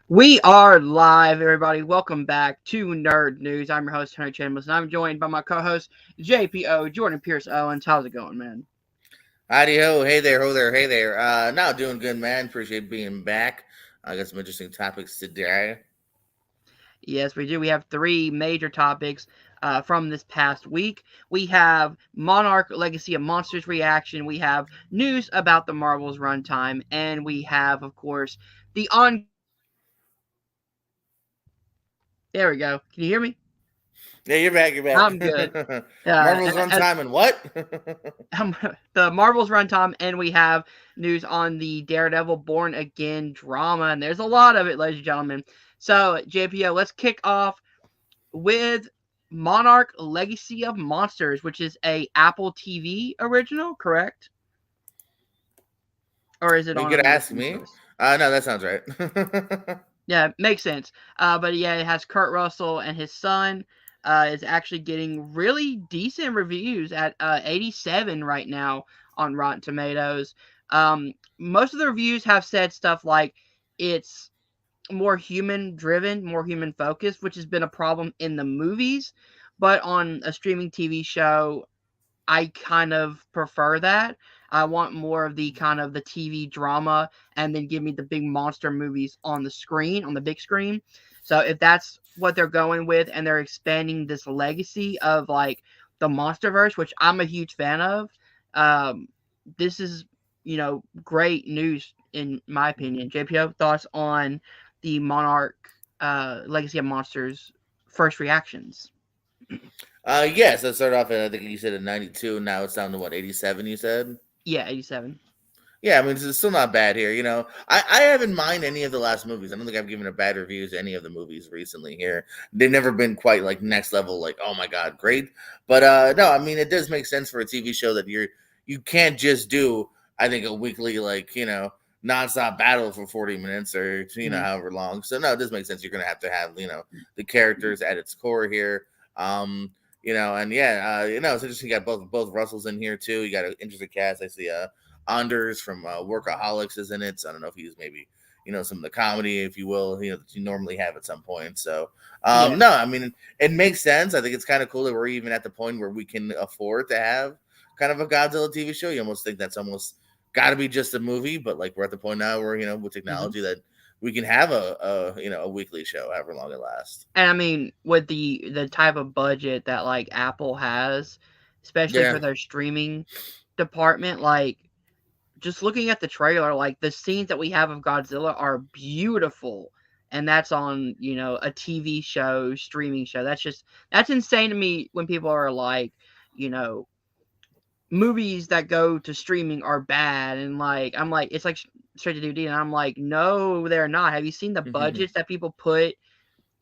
We are live, everybody. Welcome back to Nerd News. I'm your host, Henry Chambers, and I'm joined by my co-host, JPO, Jordan Pierce Owens. How's it going, man? Howdy ho, hey there, ho there, hey there. Now doing good, man. Appreciate being back. I got some interesting topics today. Yes, we do. We have three major topics from this past week. We have Monarch Legacy of Monsters reaction. We have news about the Marvel's runtime. And we have, of course, the ongoing There we go. Can you hear me? Yeah, you're back, you're I'm good. back. Marvel's runtime and what? The Marvel's runtime, and we have news on the Daredevil Born Again drama, and there's a lot of it, ladies and gentlemen. So, JPO, let's kick off with Monarch Legacy of Monsters, which is a Apple TV original, correct? Or is it You on could another ask streaming me. service? No, that sounds right. Yeah, makes sense. But yeah, it has Kurt Russell and his son. Is actually getting really decent reviews at 87 right now on Rotten Tomatoes. Most of the reviews have said stuff like it's more human driven, more human focused, which has been a problem in the movies. But on a streaming TV show, I kind of prefer that. I want more of the kind of the TV drama and then give me the big monster movies on the screen, on the big screen. So if that's what they're going with and they're expanding this legacy of like the Monsterverse, which I'm a huge fan of, um, this is, great news in my opinion. JPO, thoughts on the Monarch Legacy of Monsters first reactions? Yes, let's start off at, I think you said at 92. Now it's down to what, 87, you said? Yeah, 87. Yeah, I mean, it's still not bad here. I haven't mind any of the last movies. I don't think I've given a bad review to any of the movies recently here. They've never been quite like next level, like, oh my God, great. But no, I mean, it does make sense for a TV show that you can't just do, I think, a weekly, like, nonstop battle for 40 minutes or, Mhm. however long. So, no, it does make sense. You're going to have, the characters at its core here. And yeah, it's interesting. You got both Russells in here, too. You got an interesting cast. I see, Anders from Workaholics is in it. So I don't know if he's maybe some of the comedy, if you will, that you normally have at some point. So Yeah. no, I mean it makes sense. I think it's kind of cool that we're even at the point where we can afford to have kind of a Godzilla TV show. You almost think that's almost got to be just a movie, but like we're at the point now where with Mhm. technology that we can have a weekly show, however long it lasts. And I mean, with the type of budget that like Apple has, especially Yeah. for their streaming department, like just looking at the trailer, like the scenes that we have of Godzilla are beautiful. And that's on, a TV show, streaming show. That's insane to me when people are like, you know, movies that go to streaming are bad and like I'm like it's like straight to DVD and I'm like no they're not. Have you seen the budgets that people put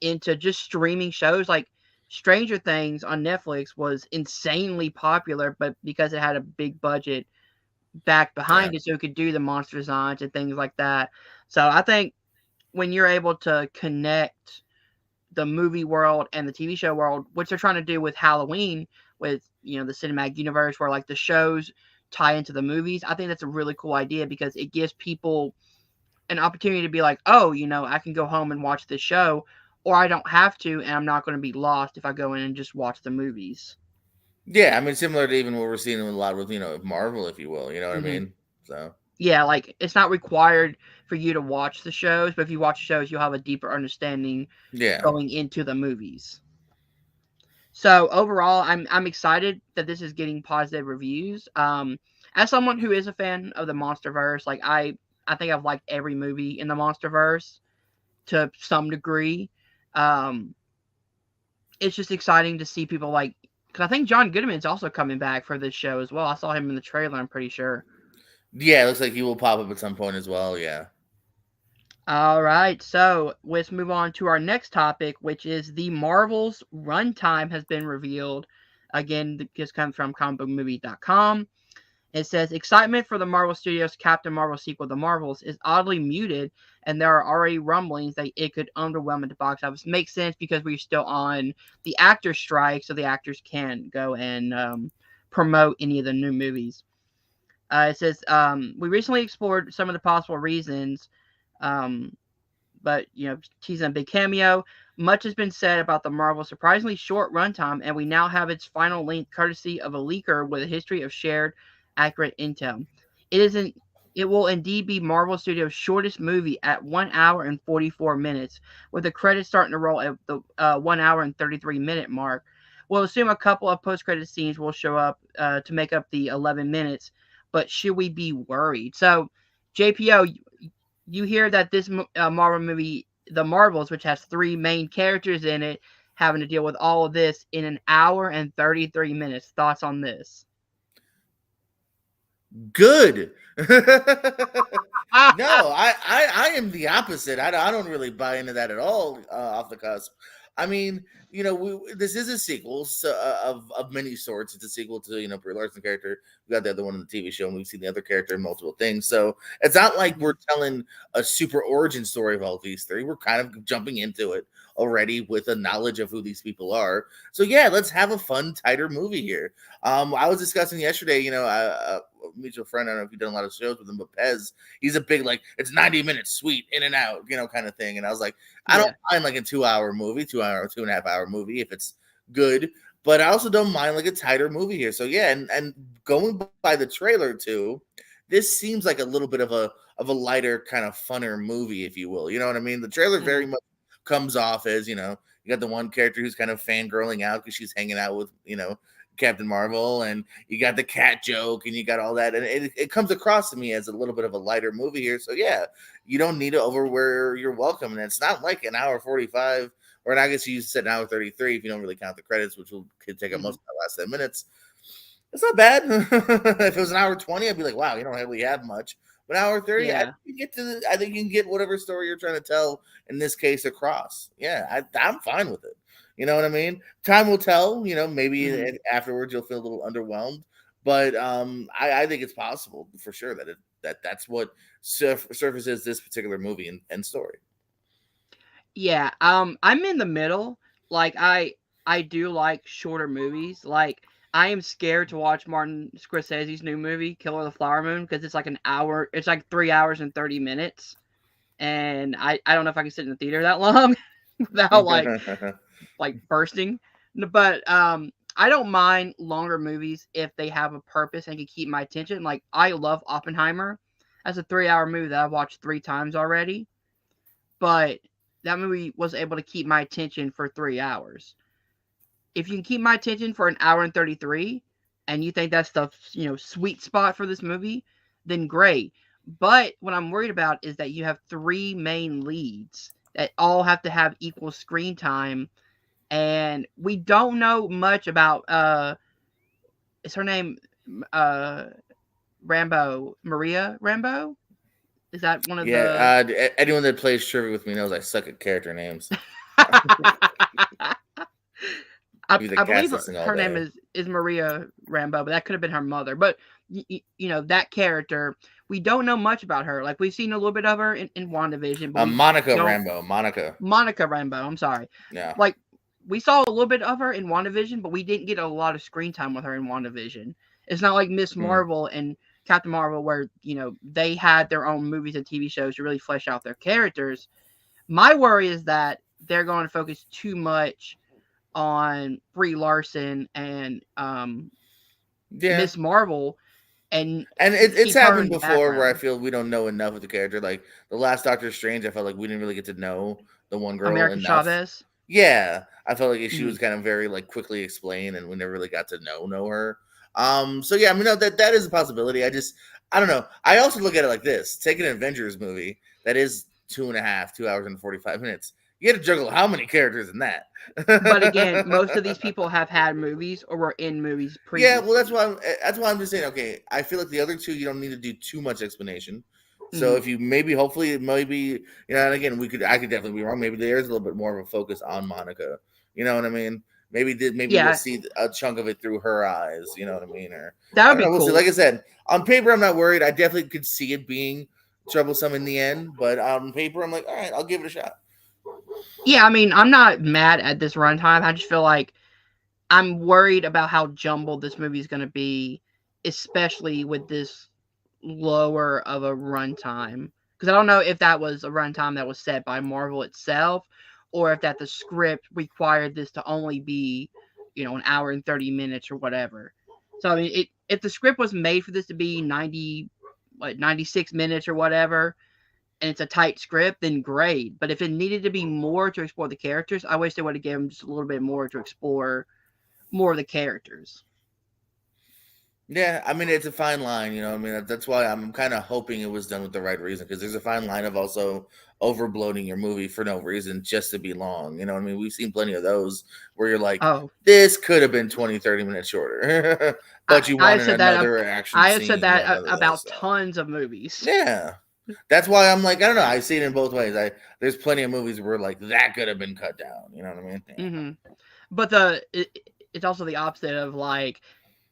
into just streaming shows like Stranger Things on Netflix was insanely popular, but because it had a big budget back Yeah. behind it, so it could do the monster designs and things like that. So I think when you're able to connect the movie world and the TV show world, which they're trying to do with Halloween, with the cinematic universe, where like the shows tie into the movies, I think that's a really cool idea because it gives people an opportunity to be like, oh, I can go home and watch this show, or I don't have to, and I'm not going to be lost if I go in and just watch the movies. Yeah, I mean, similar to even what we're seeing a lot with Marvel, if you will. You know what I Hmm. mean? So Yeah, like it's not required for you to watch the shows, but if you watch the shows, you'll have a deeper understanding yeah. going into the movies. So overall, I'm excited that this is getting positive reviews. As someone who is a fan of the MonsterVerse, like I think I've liked every movie in the MonsterVerse to some degree. Um, it's just exciting to see people like because I think John Goodman's also coming back for this show as well. I saw him in the trailer. I'm pretty sure. Yeah, it looks like he will pop up at some point as well. Yeah. All right, so let's move on to our next topic, which is the Marvel's runtime has been revealed. Again, this comes from comicbookmovie.com. It says excitement for the Marvel Studios Captain Marvel sequel, The Marvels, is oddly muted, and there are already rumblings that it could underwhelm at the box office. Makes sense because we're still on the actor strike, so the actors can't go and promote any of the new movies. It says we recently explored some of the possible reasons um, but she's in a big cameo. Much has been said about the Marvel surprisingly short runtime, and we now have its final length courtesy of a leaker with a history of shared, accurate intel. It isn't. It will indeed be Marvel Studios' shortest movie at 1 hour and 44 minutes, with the credits starting to roll at the 1 hour and 33-minute mark. We'll assume a couple of post-credit scenes will show up to make up the 11 minutes, but should we be worried? So, JPO, you hear that this Marvel movie, The Marvels, which has three main characters in it, having to deal with all of this in an hour and 33 minutes. Thoughts on this? Good. No, I am the opposite. I don't really buy into that at all off the cusp. I mean, this is a sequel of many sorts. It's a sequel to Brie Larson character. We got the other one in the TV show, and we've seen the other character in multiple things. So it's not like we're telling a super origin story of all these three. We're kind of jumping into it already with a knowledge of who these people are. So yeah, let's have a fun, tighter movie here. I was discussing yesterday. Mutual friend. I don't know if you've done a lot of shows with him, but Pez, he's a big it's 90 minutes, sweet, in and out, kind of thing. And I was like, I don't Yeah. mind like a 2 hour movie, 2 hour, 2.5 hour movie if it's good, but I also don't mind like a tighter movie here. So yeah, and going by the trailer too, this seems like a little bit of a lighter, kind of funner movie, if you will. You know what I mean? The trailer very Mhm. much comes off as you got the one character who's kind of fangirling out because she's hanging out with Captain Marvel, and you got the cat joke, and you got all that, and it comes across to me as a little bit of a lighter movie here. So yeah, you don't need to overwear your welcome, and it's not like an hour 45, or I guess you said an hour 33 if you don't really count the credits, which could take up most Mhm. of the last 10 minutes. It's not bad. If it was an hour 20, I'd be like, wow, you don't really have much. But hour 30, Yeah. I think you can get whatever story you're trying to tell in this case across. Yeah, I'm fine with it. You know what I mean? Time will tell. Mhm. Maybe afterwards you'll feel a little underwhelmed, but I think it's possible for sure that's what surfaces this particular movie and story. Yeah. I'm in the middle. Like I do like shorter movies. Like I am scared to watch Martin Scorsese's new movie, Killer of the Flower Moon, because it's like an hour. It's like 3 hours and 30 minutes, and I don't know if I can sit in the theater that long without like bursting. But I don't mind longer movies if they have a purpose and can keep my attention. Like I love Oppenheimer. That's a 3 hour movie that I've watched 3 times already. But that movie was able to keep my attention for 3 hours. If you can keep my attention for an hour and 33 and you think that's the sweet spot for this movie, then great. But what I'm worried about is that you have three main leads that all have to have equal screen time, and we don't know much about is her name uh Rambo, Maria Rambo? Is that one of the Yeah, anyone that plays trivia with me knows I suck at character names. I, Be the I cast believe listing all her name day. is Maria Rambo, but that could have been her mother. But that character, we don't know much about her. Like we've seen a little bit of her in WandaVision, but we Monica don't. Rambo. Monica. Monica Rambo. I'm sorry. Yeah. Like we saw a little bit of her in WandaVision, but we didn't get a lot of screen time with her in WandaVision. It's not like Miss Hmm. Marvel and Captain Marvel, where they had their own movies and TV shows to really flesh out their characters. My worry is that they're going to focus too much on Brie Larson and Yeah. Miss Marvel and And it's keep her happened in the before where I background. feel we don't know enough of the character. Like the last Doctor Strange, I felt like we didn't really get to know the one girl America enough. Chavez. Yeah, I felt like she Mm-hmm. was kind of very like quickly explained, and we never really got to know her. So yeah, I mean, no, that is a possibility. I don't know. I also look at it like this: take an Avengers movie that is 2 hours and 45 minutes. You got to juggle how many characters in that? But again, most of these people have had movies or were in movies Yeah, well, previously. that's why I'm just saying. Okay, I feel like the other two you don't need to do too much explanation. So Mm-hmm. if you maybe and again I could definitely be wrong. Maybe there is a little bit more of a focus on Monica. You know what I mean? Maybe we'll Yeah, see a chunk of it through her eyes. You know what I mean? Or that I would don't be know. We'll see. cool. Like I said, on paper I'm not worried. I definitely could see it being troublesome in the end, but on paper I'm like, all right, I'll give it a shot. Yeah, I mean, I'm not mad at this runtime. I just feel like I'm worried about how jumbled this movie is going to be, especially with this lower of a runtime. because I don't know if that was a runtime that was set by Marvel itself, or if that the script required this to only be, an hour and 30 minutes or whatever. So I mean, if the script was made for this to be 96 minutes or whatever, and it's a tight script, then great. But if it needed to be more to explore the characters, I wish they would have given just a little bit more to explore more of the characters. Yeah, I mean it's a fine line, you know. I mean that's why I'm kind of hoping it was done with the right reason because there's a fine line of also overbloating your movie for no reason just to be long. You know what I mean? We've seen plenty of those where you're like, Oh, this could have been 20, 30 minutes shorter, but you I have wanted said that. another action I have said scene or that another this. about So tons of movies. yeah, that's why I'm like I don't know. I see it in both ways. There's plenty of movies where like that could have been cut down. You know what I mean? Yeah. Hmm. But it's also the opposite of like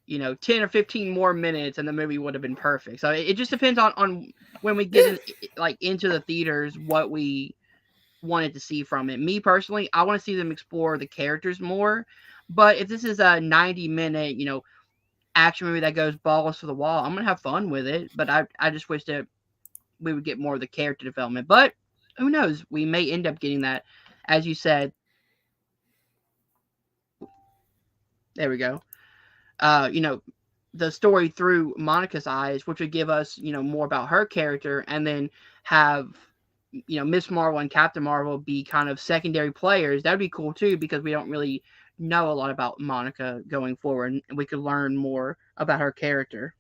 10 or 15 more minutes and the movie would have been perfect. So it just depends on when we get Yeah. in, like into the theaters what we wanted to see from it. Me personally, I want to see them explore the characters more. But if this is a 90-minute, action movie that goes balls to the wall, I'm gonna have fun with it. But I just wish that we would get more of the character development. But who knows? We may end up getting that, as you said. There we go. Uh, you know, the story through Monica's eyes, which would give us, more about her character, and then have, Miss Marvel and Captain Marvel be kind of secondary players. That'd be cool too, because we don't really know a lot about Monica going forward, and we could learn more about her character.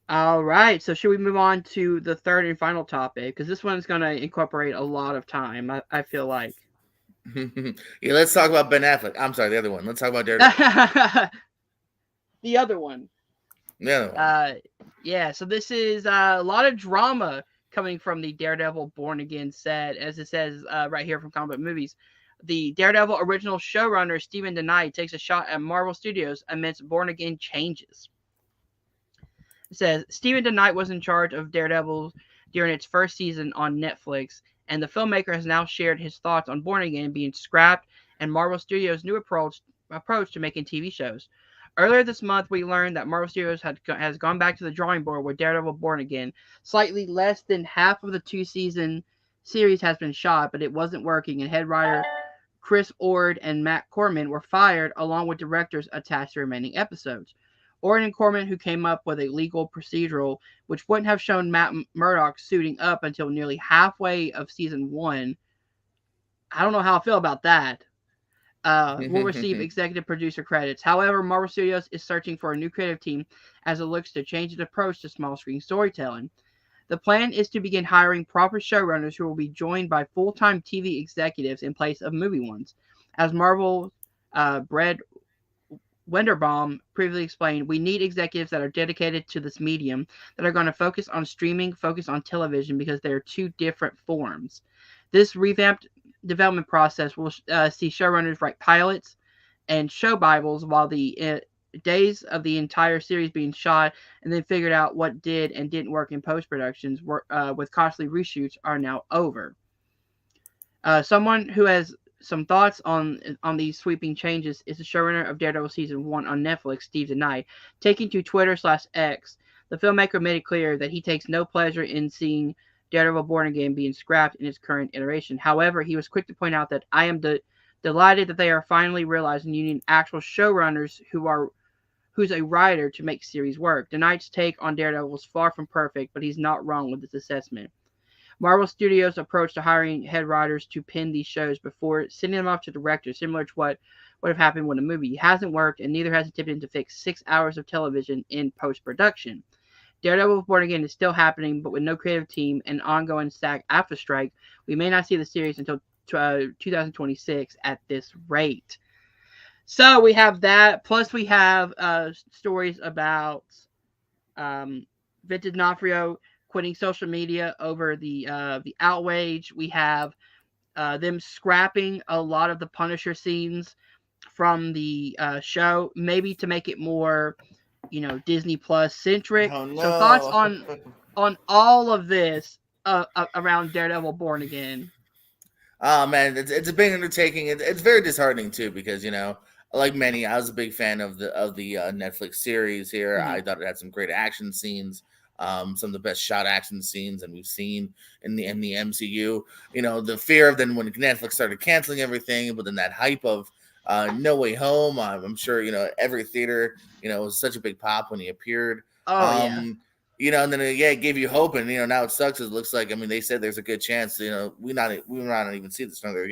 All right, so should we move on to the third and final topic? Because this one's going to incorporate a lot of time, I feel like. Yeah, let's talk about Ben Affleck. I'm sorry, the other one. Let's talk about Daredevil. The other one. The other one. Uh, yeah, so this is a lot of drama coming from the Daredevil Born Again set, as it says right here from Comic Book Movies. The Daredevil original showrunner Stephen DeKnight takes a shot at Marvel Studios amidst Born Again changes. It says Stephen DeKnight was in charge of Daredevil during its first season on Netflix, and the filmmaker has now shared his thoughts on Born Again being scrapped and Marvel Studios' new approach to making TV shows. Earlier this month, we learned that Marvel Studios has gone back to the drawing board with Daredevil Born Again. Slightly less than half of the two-season series has been shot, but it wasn't working, and head writer Chris Ord and Matt Corman were fired, along with directors attached to remaining episodes. Ord and Corman, who came up with a legal procedural which wouldn't have shown Matt Murdock suiting up until nearly halfway of season one. I don't know how I feel about that. Will receive executive producer credits. However, Marvel Studios is searching for a new creative team as it looks to change its approach to small screen storytelling. The plan is to begin hiring proper showrunners who will be joined by full-time TV executives in place of movie ones. As Marvel Brad Wenderbaum previously explained, we need executives that are dedicated to this medium, that are going to focus on streaming, focus on television, because they are two different forms. This revamped development process will see showrunners write pilots and show Bibles while the days of the entire series being shot and then figured out what did and didn't work in post productions with costly reshoots are now over. Someone who has some thoughts on these sweeping changes is the showrunner of Daredevil season 1 on Netflix, Steve DeKnight. Taking to Twitter/X, the filmmaker made it clear that he takes no pleasure in seeing Daredevil Born Again being scrapped in its current iteration. However, he was quick to point out that I am delighted that they are finally realizing you need actual showrunners who's a writer to make series work. DeKnight's take on Daredevil is far from perfect, but he's not wrong with this assessment. Marvel Studios' approach to hiring head writers to pen these shows before sending them off to directors, similar to what would have happened with a movie, hasn't worked, and neither has attempted to fix 6 hours of television in post-production. Daredevil Born Again is still happening, but with no creative team and ongoing SAG-AFTRA strike, we may not see the series until 2026 at this rate. So we have that. Plus, we have stories about Vincent D'Onofrio quitting social media over the outrage. We have them scrapping a lot of the Punisher scenes from the show, maybe to make it more, Disney Plus centric. Oh So thoughts no. on all of this around Daredevil Born Again. Oh man, it's a big undertaking. It's very disheartening too because like many, I was a big fan of the Netflix series here. Mm-hmm. I thought it had some great action scenes. some of the best shot action scenes and we've seen in the MCU. The fear of then when Netflix started canceling everything, but then that hype of No Way Home. I'm sure every theater was such a big pop when he appeared. Oh yeah. And then it gave you hope, and now it sucks. It looks like they said there's a good chance we might not even see this another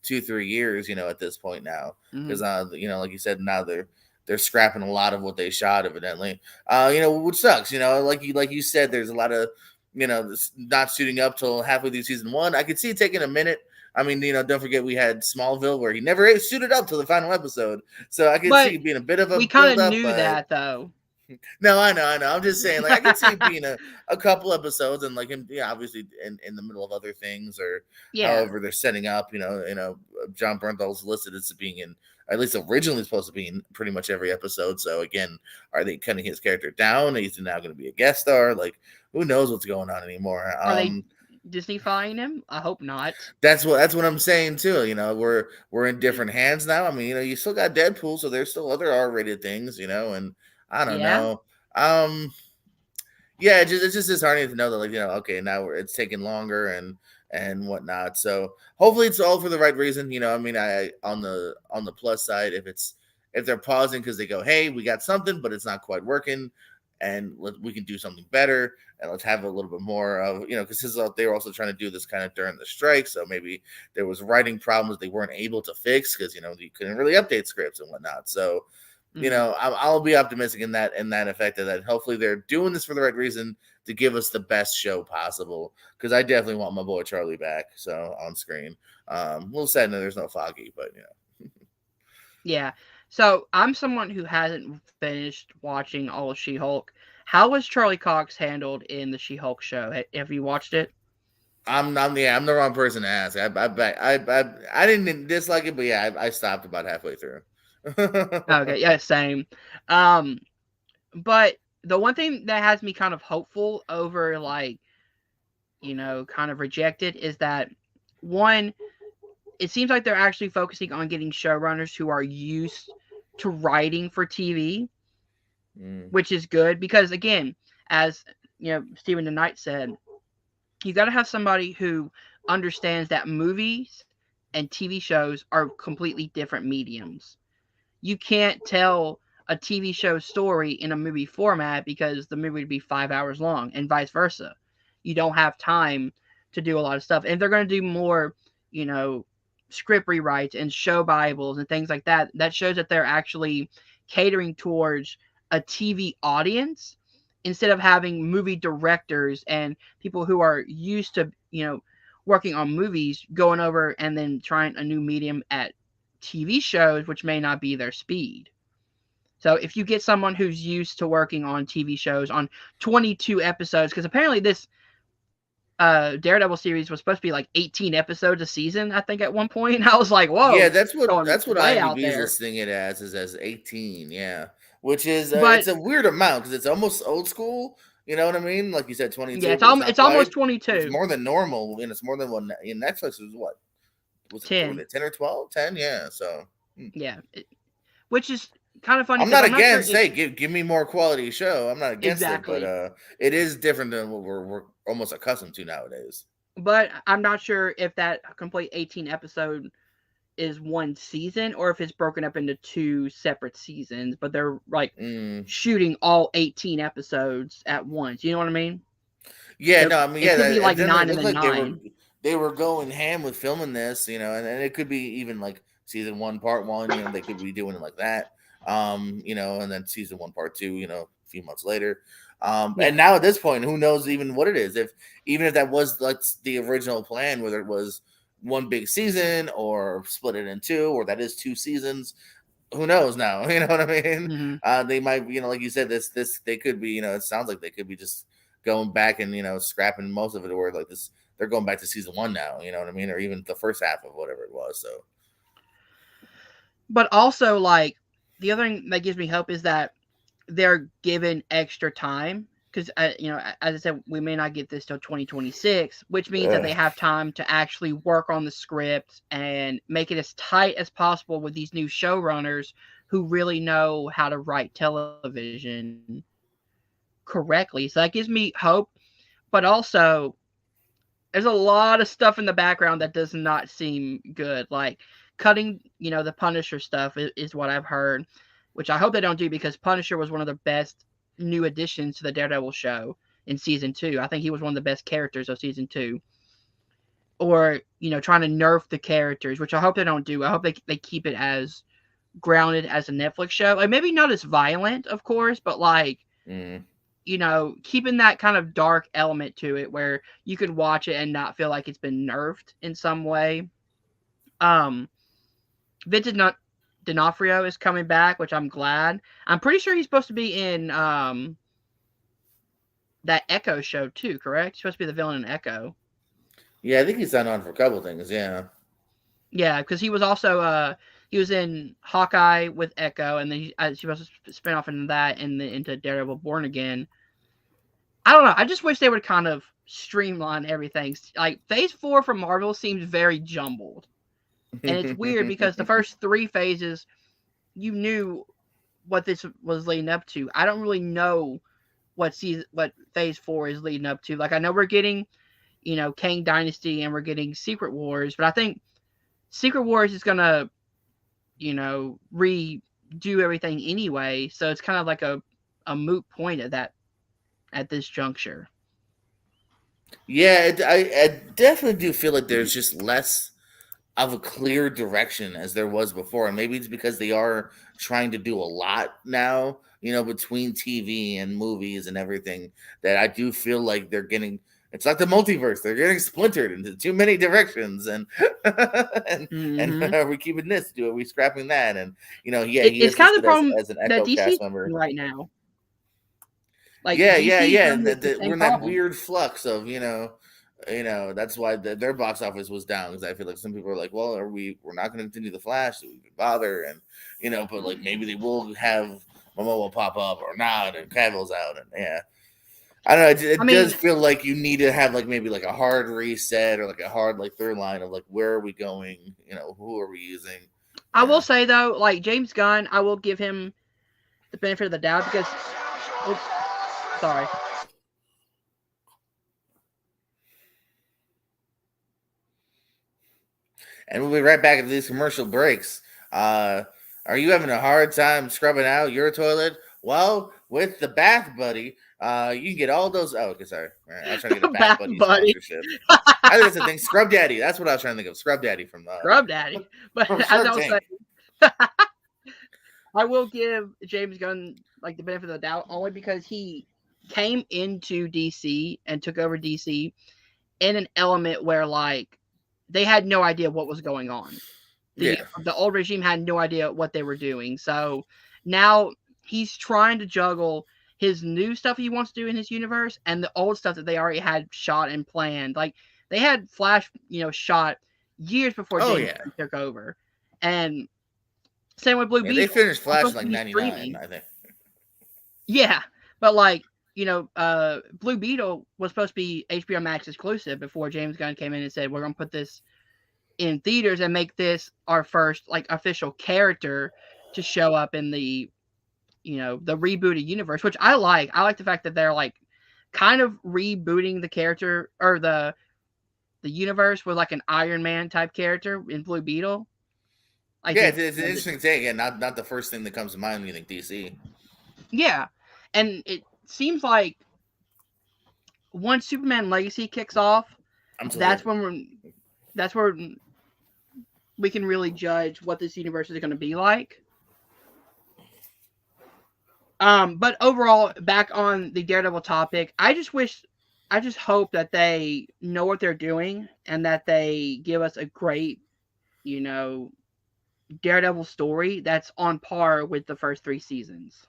2-3 years at this point now because Hmm. like you said, now they're scrapping a lot of what they shot evidently. Which sucks. Like you said, there's a lot of not shooting up till halfway through season one. I could see it taking a minute. Don't forget we had Smallville where he never suited up till the final episode. So I could see But it being a bit of a we kind build of up, knew but that though. no, I know. I'm just saying, like, I could see it being a couple episodes and like him, obviously in the middle of other things or Yeah. however they're setting up. John Bernthal's listed as being in, at least originally supposed to be in pretty much every episode. So again, are they cutting his character down? He's now going to be a guest star. Like, who knows what's going on anymore? Are they Disney-fying him? I hope not. That's what I'm saying too. We're in different hands now. You still got Deadpool, so there's still other R-rated things. And I don't Yeah. know. Um, yeah, it's just disheartening to know that okay, now it's taking longer and whatnot. So hopefully it's all for the right reason. I on the plus side, if they're pausing because they go, hey, we got something, but it's not quite working, and we can do something better, and let's have a little bit more of because they were also trying to do this kind of during the strike, so maybe there was writing problems they weren't able to fix because you couldn't really update scripts and whatnot. So Hmm. I'll be optimistic in that effect that hopefully they're doing this for the right reason to give us the best show possible. Because I definitely want my boy Charlie back, so on screen. A little sad that there's no Foggy, but Yeah. So I'm someone who hasn't finished watching all of She-Hulk. How was Charlie Cox handled in the She-Hulk show? Have you watched it? I'm the wrong person to ask. I didn't dislike it, but yeah, I stopped about halfway through. Okay, yeah, same. Um, but the one thing that has me kind of hopeful over like, kind of rejected is that one, it seems like they're actually focusing on getting showrunners who are used to writing for TV, Mm, which is good because again, as Stephen the Knight said, you got to have somebody who understands that movies and TV shows are completely different mediums. You can't tell a TV show story in a movie format because the movie would be 5 hours long, and vice versa. You don't have time to do a lot of stuff. And if they're going to do more, you know, script rewrites and show Bibles and things like that, that shows that they're actually catering towards a TV audience instead of having movie directors and people who are used to, working on movies going over and then trying a new medium at TV shows, which may not be their speed. So if you get someone who's used to working on TV shows on 22 episodes, because apparently this Daredevil series was supposed to be like 18 episodes a season, I think at one point. I was like, yeah, whoa, going that's what way out IMDb is there. listing it as is as 18. Yeah, which is it's But a weird amount because it's almost old school. You know what I mean? Like you said, yeah, 22, but it's not it's quite. almost It's 22. more than normal, and it's more than what in Netflix is what was 10. it 10 or 12? 10, yeah. So Yeah. Which is kind of funny I'm because not I'm not sure against. if Hey, give me more quality show. I'm not against it, but exactly. it is different than what we're almost accustomed to nowadays. But I'm not sure if that complete 18 episode is one season or if it's broken up into two separate seasons, but they're like Mm. shooting all 18 episodes at once. You know what I mean? Yeah, So no, I mean, it yeah, could be like evidently it nine and looked then like nine. they were going ham with filming this, and it could be even like season one, part one, they could be doing it like that, and then season one, part two, a few months later, and Yeah. now at this point, who knows even what it is? If even if that was like the original plan, whether it was one big season or split it in two, or that is two seasons, who knows now? You know what I mean? Hmm. They might, like you said, this they could be, it sounds like they could be just going back and scrapping most of it, or like this, they're going back to season one now. You know what I mean? Or even the first half of whatever it was. So But also, like, the other thing that gives me hope is that they're given extra time because, as I said, we may not get this till 2026, which means that they ugh. have time to actually work on the script and make it as tight as possible with these new showrunners who really know how to write television correctly. So that gives me hope. But also, there's a lot of stuff in the background that does not seem good. Like cutting, the Punisher stuff is what I've heard, which I hope they don't do because Punisher was one of the best new additions to the Daredevil show in season 2. I think he was one of the best characters of season 2. Or, trying to nerf the characters, which I hope they don't do. I hope they keep it as grounded as a Netflix show. Like maybe not as violent, of course, but like Mm. keeping that kind of dark element to it where you could watch it and not feel like it's been nerfed in some way. Um, Vincent D'Onofrio is coming back, which I'm glad. I'm pretty sure he's supposed to be in that Echo show too, correct? He's supposed to be the villain in Echo. Yeah, I think he's signed on for a couple things. Yeah. Yeah, because he was also he was in Hawkeye with Echo, and then he was to spin off into that and then into Daredevil Born Again. I don't know. I just wish they would kind of streamline everything. Like Phase 4 from Marvel seems very jumbled, and it's weird because the first 3 phases you knew what this was leading up to. I don't really know what Phase 4 is leading up to. Like I know we're getting Kang Dynasty and we're getting Secret Wars, but I think Secret Wars is gonna redo everything anyway, so it's kind of like a moot point at this juncture. Yeah, I definitely do feel like there's just less of a clear direction as there was before. And maybe it's because they are trying to do a lot now, between TV and movies and everything, that I do feel like they're getting it's like the multiverse. They're getting splintered into too many directions, and and Mm-hmm. are we keeping this? Are we scrapping that? And yeah, he It's is kind of listed the problem as an that Echo DC is cast member. right now. Like Yeah, yeah, DC is yeah, running and into the we're same in that problem. weird flux of that's why their box office was down, because I feel like some people are like, well, we're not going to continue the Flash, so we can bother, and but like maybe they will have Momoa pop up or not, and Cavill's out, and yeah, I don't know. I It does mean, feel like you need to have like maybe like a hard reset or like a hard like third line of like where are we going, who are we using, I will yeah. say though, like James Gunn, I will give him the benefit of the doubt because, oops, sorry. And we'll be right back after these commercial breaks. Uh, are you having a hard time scrubbing out your toilet? Well, with the Bath Buddy, you can get all those. Oh, okay, sorry. I was trying to get a Bath Bath Buddy Buddy, sponsorship. I think that's the thing. Scrub Daddy. That's what I was trying to think of. Scrub Daddy from Scrub Daddy. But from as I Shark was Tank. saying, I will give James Gunn like the benefit of the doubt only because he came into DC and took over DC in an element where like they had no idea what was going on. The Yeah. the old regime had no idea what they were doing. So now he's trying to juggle his new stuff he wants to do in his universe and the old stuff that they already had shot and planned. Like they had Flash, shot years before Oh James yeah. Gunn took over. And same with Blue Yeah. They Beetle. finished It's Flash in supposed to like be '99, streaming. I think. Yeah. But like, Blue Beetle was supposed to be HBO Max exclusive before James Gunn came in and said, we're gonna put this in theaters and make this our first like official character to show up in the rebooted universe, which I like. I like the fact that they're like kind of rebooting the character or the universe with like an Iron Man type character in Blue Beetle. Like Yeah, it's an interesting take. Yeah, not the first thing that comes to mind when you think DC. yeah, and it seems like once Superman Legacy kicks off, I'm still that's here. when that's where we can really judge what this universe is going to be like. But overall, back on the Daredevil topic, I just hope that they know what they're doing and that they give us a great, you know, Daredevil story that's on par with the first 3 seasons.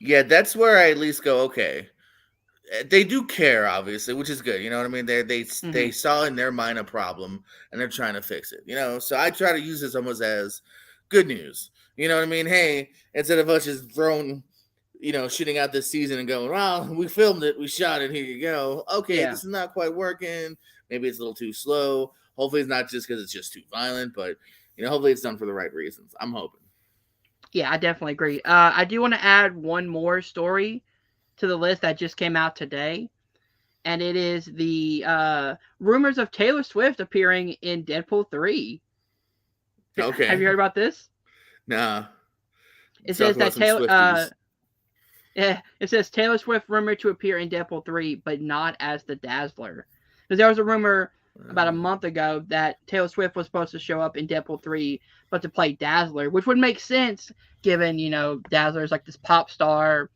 Yeah, that's where I at least go. Okay, they do care, obviously, which is good. You know what I mean? They Mm-hmm. saw in their mind a problem and they're trying to fix it. So I try to use this almost as good news. You know what I mean? Hey, instead of us just throwing, shitting out this season and going, well, we filmed it, we shot it, here you go. Okay, Yeah, this is not quite working. Maybe it's a little too slow. Hopefully, it's not just because it's just too violent, but hopefully it's done for the right reasons. I'm hoping. yeah, I definitely agree. I do want to add one more story to the list that just came out today, and it is the rumors of Taylor Swift appearing in Deadpool 3. Have you Okay. heard about this? Nah. It Talk says about that some Swifties. it says Taylor Swift rumored to appear in Deadpool 3, but not as the Dazzler. Because there was a rumor about a Uh, month ago that Taylor Swift was supposed to show up in Deadpool 3, but to play Dazzler, which would make sense given, Dazzler's like this pop star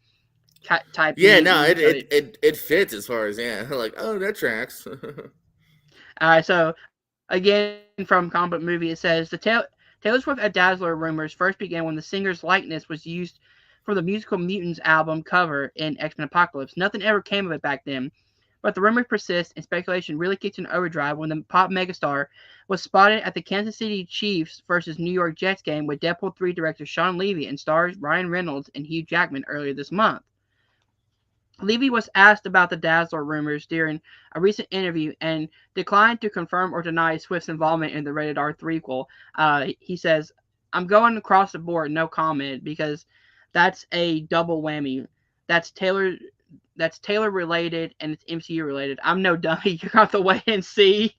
type yeah, no, mutant. it So, it it it fits as far as yeah, like oh that tracks. all right, so again from Comic Book Movie, it says Taylor Swift at Dazzler rumors first began when the singer's likeness was used for the musical Mutants album cover in X-Men Apocalypse. Nothing ever came of it back then, but the rumors persist and speculation really kicked in overdrive when the pop megastar was spotted at the Kansas City Chiefs versus New York Jets game with Deadpool 3 director Sean Levy and stars Ryan Reynolds and Hugh Jackman earlier this month. Levy was asked about the Dazzler rumors during a recent interview and declined to confirm or deny Swift's involvement in the rated R threequel. He says, "I'm going across the board, no comment, because that's a double whammy. That's Taylor. That's Taylor related and it's MCU related. I'm no dummy. You're going to wait and see."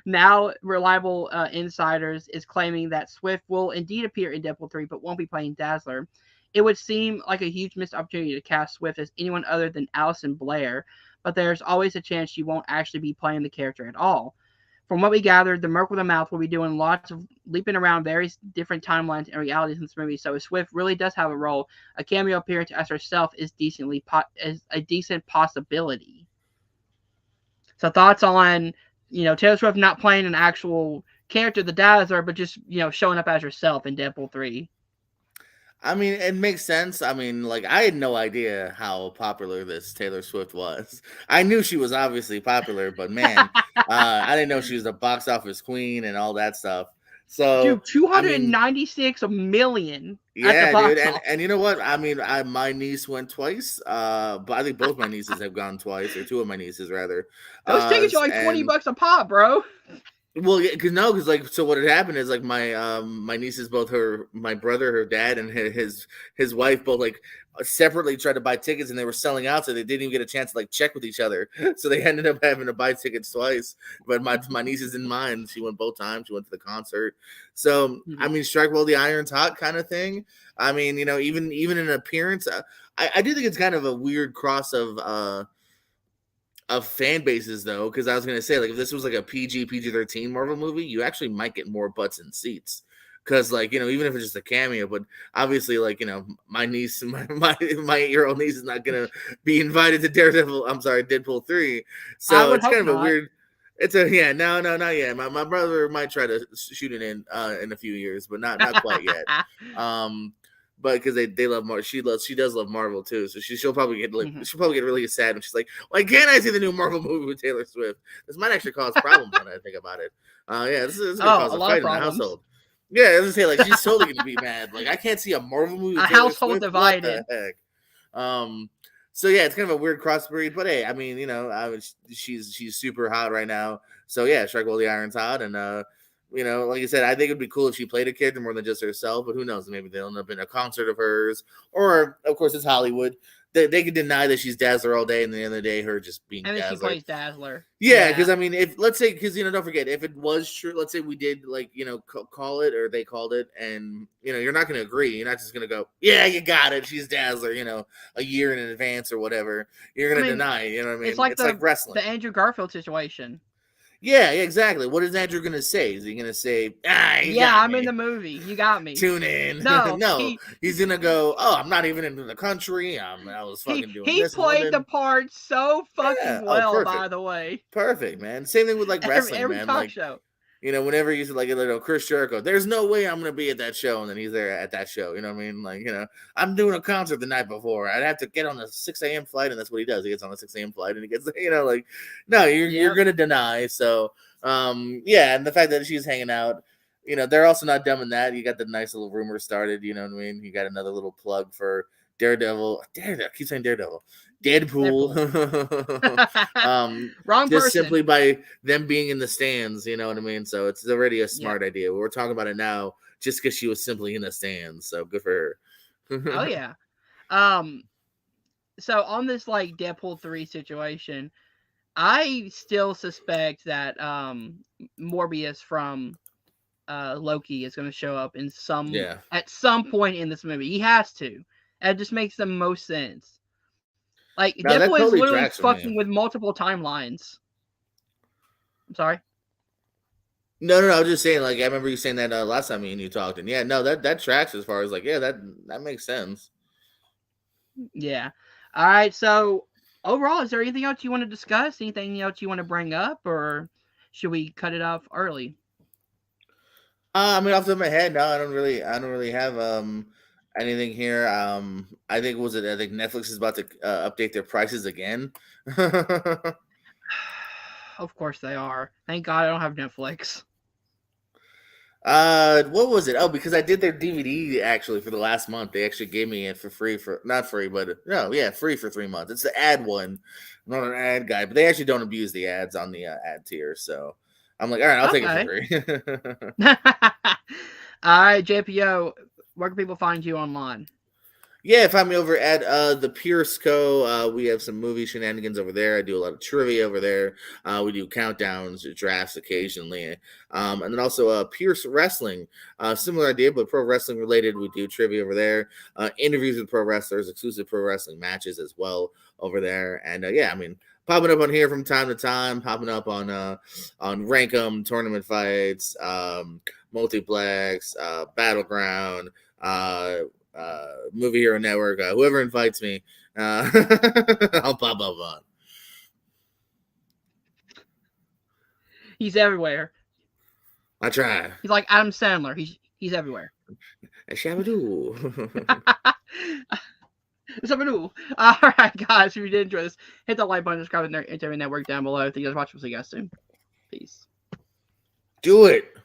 Now, reliable insiders is claiming that Swift will indeed appear in Deadpool 3, but won't be playing Dazzler. It would seem like a huge missed opportunity to cast Swift as anyone other than Alison Blair, but there's always a chance she won't actually be playing the character at all. From what we gathered, the Merc with a Mouth will be doing lots of leaping around various different timelines and realities in this movie. So if Swift really does have a role, a cameo appearance as herself is a decent possibility. So thoughts on Taylor Swift not playing an actual character, the Dazzler, but just showing up as herself in Deadpool 3. I mean, it makes sense. I mean, like I had no idea how popular this Taylor Swift was. I knew she was obviously popular, but man, I didn't know she was a box office queen and all that stuff. So, Dude, two I hundred mean, 96 million at the yeah, dude, box and you know office. what? I mean, my niece went twice. But I think both my nieces have gone twice, or two of my nieces rather. Those tickets are like 20 And bucks a pop, bro. well, yeah, cause no, cause like so what had happened is like my nieces both my brother, her dad, and his wife both like separately tried to buy tickets and they were selling out, so they didn't even get a chance to like check with each other. So they ended up having to buy tickets twice. But my nieces didn't mind; she went both times. She went to the concert. So I Mhm. mean, strike while the iron's hot, kind of thing. I mean, even in appearance, I do think it's kind of a weird cross of fan bases though, because I was gonna say like if this was like a PG-13 Marvel movie, you actually might get more butts and seats. Because like even if it's just a cameo, but obviously like my niece, my 8-year-old niece is not gonna be invited to Daredevil. I'm sorry, Deadpool 3. I So would it's kind hope of a not. weird. It's a yeah no not yet. My brother might try to shoot it in a few years, but not quite yet. Um, but because they love she does love Marvel too, so she'll probably get like Mhm. she'll probably get really sad when she's like, why can't I see the new Marvel movie with Taylor Swift? This might actually cause problems when I think about it. Yeah, this is gonna Oh, cause a a lot of fight in the problems. household. Yeah, I was gonna say like she's totally gonna be mad. Like I can't see a Marvel movie A with Taylor household Swift. What the divided. heck? Um, so yeah, it's kind of a weird crossbreed, but hey, I mean, she's super hot right now. So yeah, strike while the iron's hot, and like I said, I think it'd be cool if she played a character more than just herself. But who knows? Maybe they'll end up in a concert of hers, or of course, it's Hollywood. They could deny that she's Dazzler all day, and at the end of the day, her just being And then she Dazzler. plays Dazzler. Yeah, because Yeah. I mean, if let's say, because don't forget, if it was true, let's say we did like call it or they called it, and you're not going to agree. You're not just going to go, yeah, you got it, she's Dazzler, a year in advance or whatever. You're I going to mean, deny. You know what I it's mean? like It's like the wrestling. Andrew Garfield situation. Yeah, exactly. What is Andrew going to say? Is he going to say, you Yeah, got I'm in the me? movie. You got me. Tune in. No, No, he he's gonna go. Oh, I'm not even in the country. I was he fucking doing he this in played the London. part so Yeah. fucking Oh, well, by perfect. the way. Perfect, man. Same thing with like wrestling, Every man. talk Like show. whenever you see like Chris Jericho, there's no way I'm gonna be at that show, and then he's there at that show. You know what I mean? Like I'm doing a concert the night before. I'd have to get on a 6 a.m. flight, and that's what he does. He gets on a 6 a.m. flight, and he gets like, no, you're Yep. gonna deny. So yeah, and the fact that she's hanging out. They're also not dumb in that. You got the nice little rumor started. You know what I mean? You got another little plug for Daredevil. Daredevil. I keep saying Daredevil. Deadpool. Deadpool. Wrong Just person. simply by them being in the stands, you know what I mean? So it's already a Yep. smart idea. We're talking about it now just because she was simply in the stands. So good for her. Oh yeah. Um so on this like Deadpool 3 situation, I still suspect that Morbius from Loki is going to show up in some Yeah. at some point in this movie. He has to. It just makes the most sense. Like No, Deadpool that is totally literally tracks for fucking me. with multiple timelines. I'm sorry. No, no, no. I was just saying, like, I remember you saying that last time me and you talked, and yeah, no, that tracks as far as like, yeah, that makes sense. Yeah. All right. So overall, is there anything else you want to discuss? Anything else you want to bring up, or should we cut it off early? I mean, off the top of my head, no, I don't really have anything here. I think was it? I think Netflix is about to update their prices again. Of course they are. Thank God I don't have Netflix. What was it? Oh, because I did their DVD actually for the last month. They actually gave me it for free for not free, but no, yeah, free for 3 months. It's the ad one. I'm not an ad guy, but they actually don't abuse the ads on the ad tier. So I'm like, all right, I'll take it for Okay. free. All right, JPO. Where can people find you online? Yeah, find me over at the Pierce Co. We have some movie shenanigans over there. I do a lot of trivia over there. We do countdowns, drafts occasionally, and then also Pierce Wrestling. Similar idea, but pro wrestling related. We do trivia over there, interviews with pro wrestlers, exclusive pro wrestling matches as well over there. And yeah, I mean, popping up on here from time to time, popping up on Rankum tournament fights, multiplex, battleground. Movie Hero Network, whoever invites me, I'll pop up on. He's everywhere. I try. He's like Adam Sandler. He's everywhere. Shabadoo. All right, guys. If you did enjoy this, hit that like button, subscribe to the Entertainment Network down below. Thank you guys for watching. We'll see you guys soon. Peace. Do it.